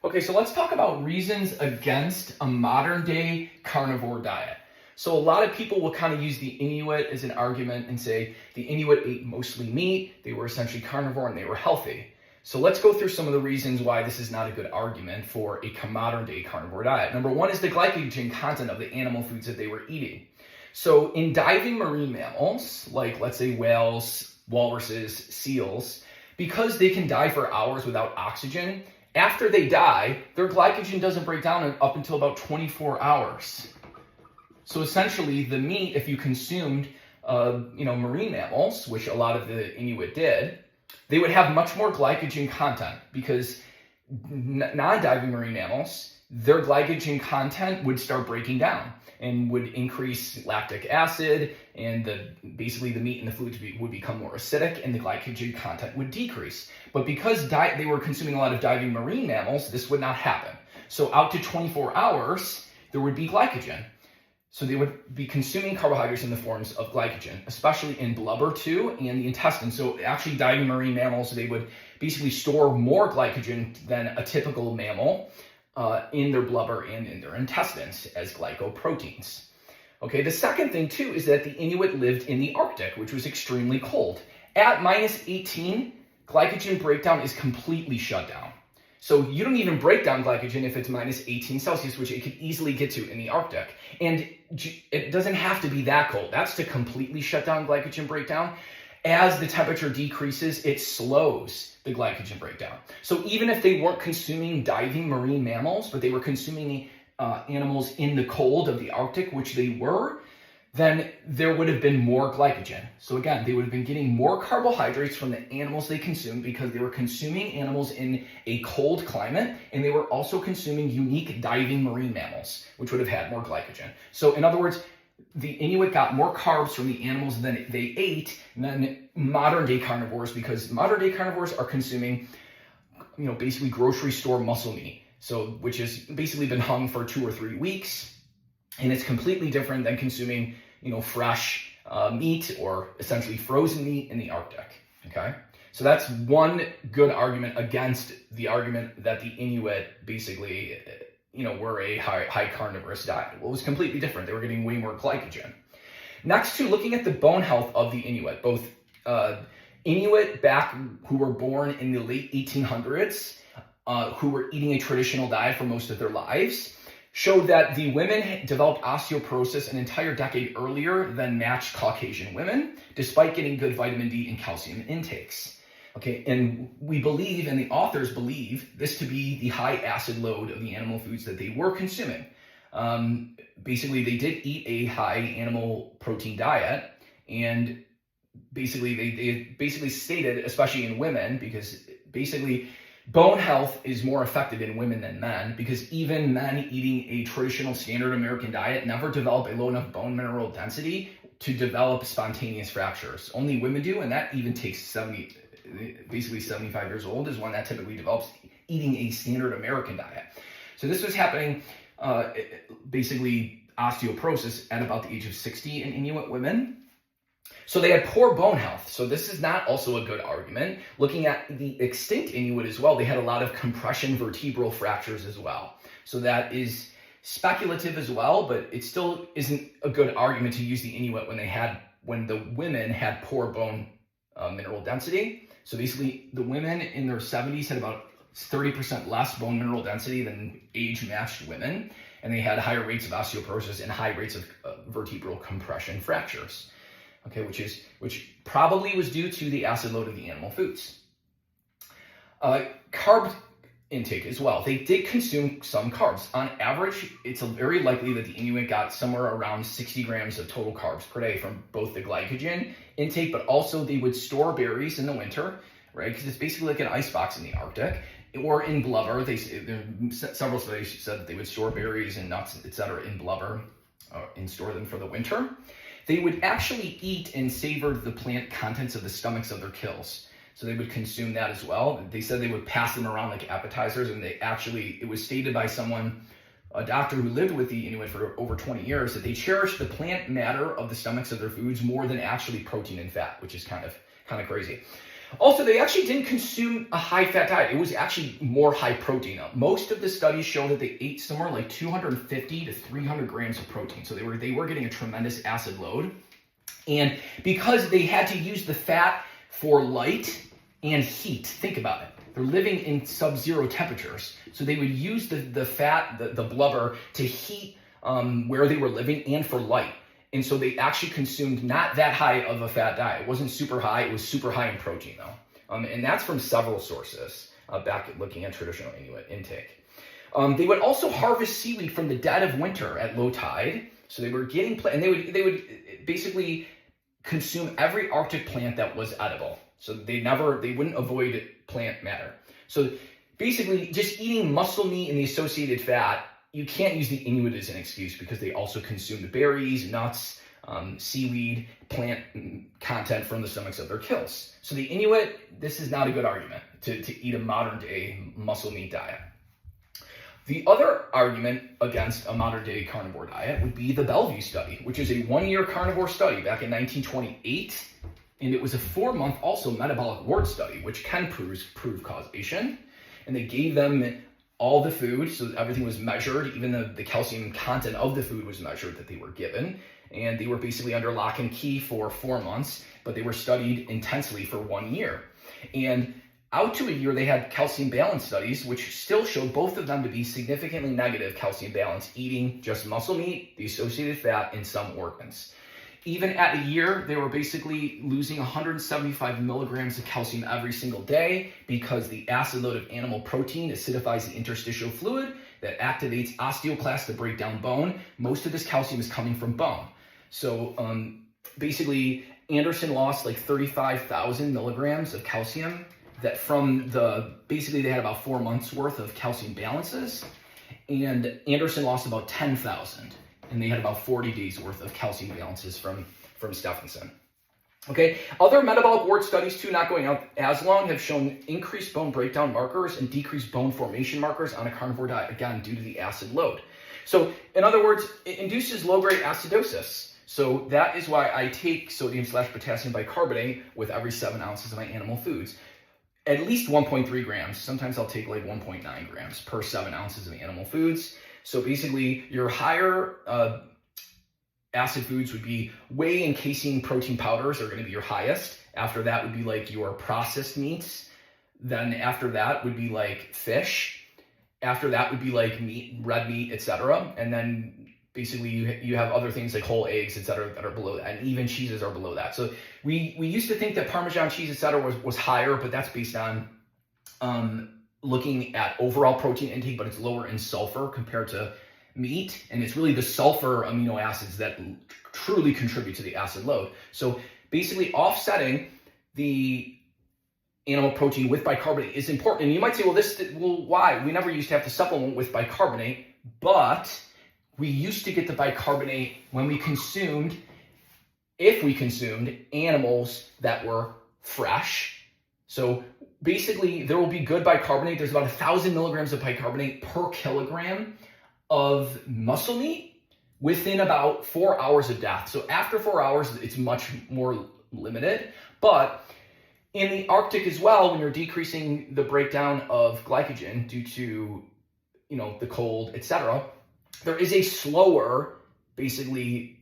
Okay, so let's talk about reasons against a modern day carnivore diet. So a lot of people will kind of use the Inuit as an argument and say the Inuit ate mostly meat, they were essentially carnivore, and they were healthy. So let's go through some of the reasons why this is not a good argument for a modern day carnivore diet. Number one is the glycogen content of the animal foods that they were eating. So in diving marine mammals, like let's say whales, walruses, seals, because they can dive for hours without oxygen, after they die, their glycogen doesn't break down up until about 24 hours. So essentially, the meat, if you consumed, marine mammals, which a lot of the Inuit did, they would have much more glycogen content because non-diving marine mammals, their glycogen content would start breaking down and would increase lactic acid, and basically the meat and the fluids would become more acidic, and the glycogen content would decrease. But because they were consuming a lot of diving marine mammals, this would not happen. So out to 24 hours, there would be glycogen. So they would be consuming carbohydrates in the forms of glycogen, especially in blubber too, and the intestine. So actually diving marine mammals, they would basically store more glycogen than a typical mammal in their blubber and in their intestines as glycoproteins. Okay, the second thing too is that the Inuit lived in the Arctic, which was extremely cold. At -18, glycogen breakdown is completely shut down. So you don't even break down glycogen if it's -18 Celsius, which it could easily get to in the Arctic. And it doesn't have to be that cold. That's to completely shut down glycogen breakdown. As the temperature decreases, it slows the glycogen breakdown. So even if they weren't consuming diving marine mammals, but they were consuming animals in the cold of the Arctic, which they were, then there would have been more glycogen. So again, they would have been getting more carbohydrates from the animals they consumed because they were consuming animals in a cold climate, and they were also consuming unique diving marine mammals, which would have had more glycogen. So in other words, the Inuit got more carbs from the animals than they ate than modern day carnivores, because modern day carnivores are consuming, basically grocery store muscle meat. So which has basically been hung for 2 or 3 weeks. And it's completely different than consuming, fresh meat or essentially frozen meat in the Arctic, okay? So that's one good argument against the argument that the Inuit basically, were a high carnivorous diet. Well, it was completely different. They were getting way more glycogen. Next to looking at the bone health of the Inuit, both Inuit back who were born in the late 1800s, who were eating a traditional diet for most of their lives, showed that the women developed osteoporosis an entire decade earlier than matched Caucasian women, despite getting good vitamin D and calcium intakes. Okay, and we believe, and the authors believe, this to be the high acid load of the animal foods that they were consuming. Basically, they did eat a high animal protein diet, and basically they stated, especially in women, because basically bone health is more affected in women than men, because even men eating a traditional standard American diet never develop a low enough bone mineral density to develop spontaneous fractures. Only women do, and that even takes 75 years old is when that typically develops eating a standard American diet. So this was happening, basically osteoporosis at about the age of 60 in Inuit women. So they had poor bone health. So this is not also a good argument. Looking at the extinct Inuit as well, they had a lot of compression vertebral fractures as well. So that is speculative as well, but it still isn't a good argument to use the Inuit when the women had poor bone mineral density. So basically the women in their 70s had about 30% less bone mineral density than age-matched women, and they had higher rates of osteoporosis and high rates of vertebral compression fractures. Okay, which probably was due to the acid load of the animal foods. Carb intake as well. They did consume some carbs. On average, it's very likely that the Inuit got somewhere around 60 grams of total carbs per day from both the glycogen intake, but also they would store berries in the winter, right? Because it's basically like an icebox in the Arctic. Or in blubber, several studies said that they would store berries and nuts, etc., in blubber and store them for the winter. They would actually eat and savor the plant contents of the stomachs of their kills. So they would consume that as well. They said they would pass them around like appetizers, and it was stated by a doctor who lived with the Inuit for over 20 years, that they cherished the plant matter of the stomachs of their foods more than actually protein and fat, which is kind of crazy. Also, they actually didn't consume a high-fat diet. It was actually more high-protein. Most of the studies show that they ate somewhere like 250 to 300 grams of protein. So they were getting a tremendous acid load. And because they had to use the fat for light and heat, think about it. They're living in sub-zero temperatures. So they would use the fat, the blubber, to heat where they were living and for light. And so they actually consumed not that high of a fat diet. It wasn't super high. It was super high in protein, though. And that's from several sources, back at looking at traditional Inuit intake. They would also harvest seaweed from the dead of winter at low tide. So they were getting, and they would basically consume every Arctic plant that was edible. So they wouldn't avoid plant matter. So basically, just eating muscle meat and the associated fat, you can't use the Inuit as an excuse because they also consumed berries, nuts, seaweed, plant content from the stomachs of their kills. So the Inuit, this is not a good argument to eat a modern day muscle meat diet. The other argument against a modern day carnivore diet would be the Bellevue study, which is a 1-year carnivore study back in 1928. And it was a 4-month also metabolic wart study, which can prove causation. And they gave them all the food, so everything was measured, even the calcium content of the food was measured that they were given. And they were basically under lock and key for 4 months, but they were studied intensely for 1 year. And out to a year, they had calcium balance studies, which still showed both of them to be significantly negative calcium balance, eating just muscle meat, the associated fat, and some organs. Even at a year, they were basically losing 175 milligrams of calcium every single day because the acid load of animal protein acidifies the interstitial fluid that activates osteoclasts to break down bone. Most of this calcium is coming from bone. So basically, Anderson lost like 35,000 milligrams of calcium that basically they had about 4 months worth of calcium balances, and Anderson lost about 10,000. And they had about 40 days worth of calcium balances from Stephenson. Okay, other metabolic wart studies too, not going out as long, have shown increased bone breakdown markers and decreased bone formation markers on a carnivore diet, again, due to the acid load. So in other words, it induces low-grade acidosis. So that is why I take sodium/potassium bicarbonate with every 7 ounces of my animal foods. At least 1.3 grams. Sometimes I'll take like 1.9 grams per 7 ounces of animal foods. So basically, your higher acid foods would be whey and casein protein powders are going to be your highest. After that would be like your processed meats. Then after that would be like fish. After that would be like meat, red meat, etc. And then basically you have other things like whole eggs, etc. that are below that. And even cheeses are below that. So we used to think that Parmesan cheese, etc. was higher, but that's based on looking at overall protein intake, but it's lower in sulfur compared to meat. And it's really the sulfur amino acids that truly contribute to the acid load. So basically offsetting the animal protein with bicarbonate is important. And you might say, well, why? We never used to have to supplement with bicarbonate, but we used to get the bicarbonate when if we consumed animals that were fresh. So basically, there will be good bicarbonate. There's about 1,000 milligrams of bicarbonate per kilogram of muscle meat within about 4 hours of death. So after 4 hours, it's much more limited. But in the Arctic as well, when you're decreasing the breakdown of glycogen due to, the cold, etc., there is a slower, basically,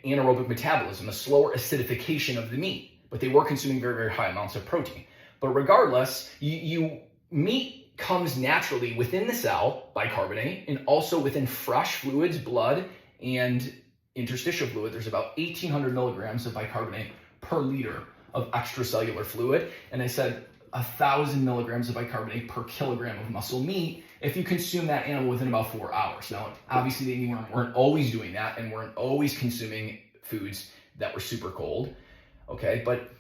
anaerobic metabolism, a slower acidification of the meat. But they were consuming very, very high amounts of protein. But regardless, meat comes naturally within the cell, bicarbonate, and also within fresh fluids, blood, and interstitial fluid. There's about 1,800 milligrams of bicarbonate per liter of extracellular fluid. And I said 1,000 milligrams of bicarbonate per kilogram of muscle meat if you consume that animal within about 4 hours. Now, obviously, they weren't always doing that and weren't always consuming foods that were super cold, okay? But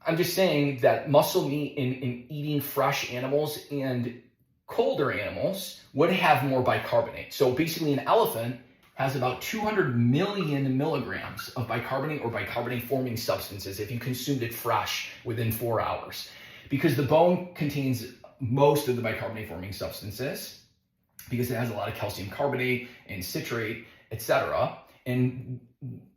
I'm just saying that muscle meat in eating fresh animals and colder animals would have more bicarbonate. So basically, an elephant has about 200 million milligrams of bicarbonate or bicarbonate-forming substances if you consumed it fresh within 4 hours. Because the bone contains most of the bicarbonate-forming substances, because it has a lot of calcium carbonate and citrate, etc. And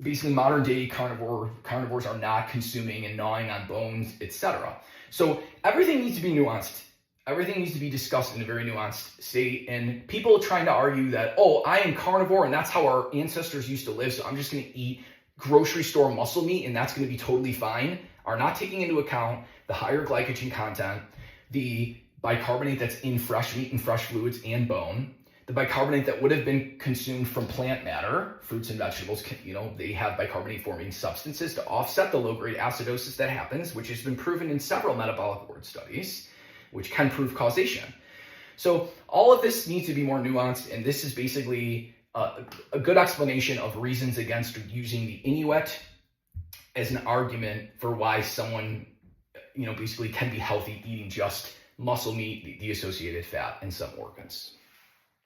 basically modern day carnivores are not consuming and gnawing on bones, etc. So everything needs to be nuanced. Everything needs to be discussed in a very nuanced state. And people trying to argue that, oh, I am carnivore and that's how our ancestors used to live, so I'm just going to eat grocery store muscle meat and that's going to be totally fine, are not taking into account the higher glycogen content, the bicarbonate that's in fresh meat and fresh fluids and bone, the bicarbonate that would have been consumed from plant matter, fruits and vegetables, they have bicarbonate forming substances to offset the low-grade acidosis that happens, which has been proven in several metabolic ward studies, which can prove causation. So all of this needs to be more nuanced, and this is basically a good explanation of reasons against using the Inuit as an argument for why someone, basically can be healthy eating just muscle meat, the associated fat, and some organs.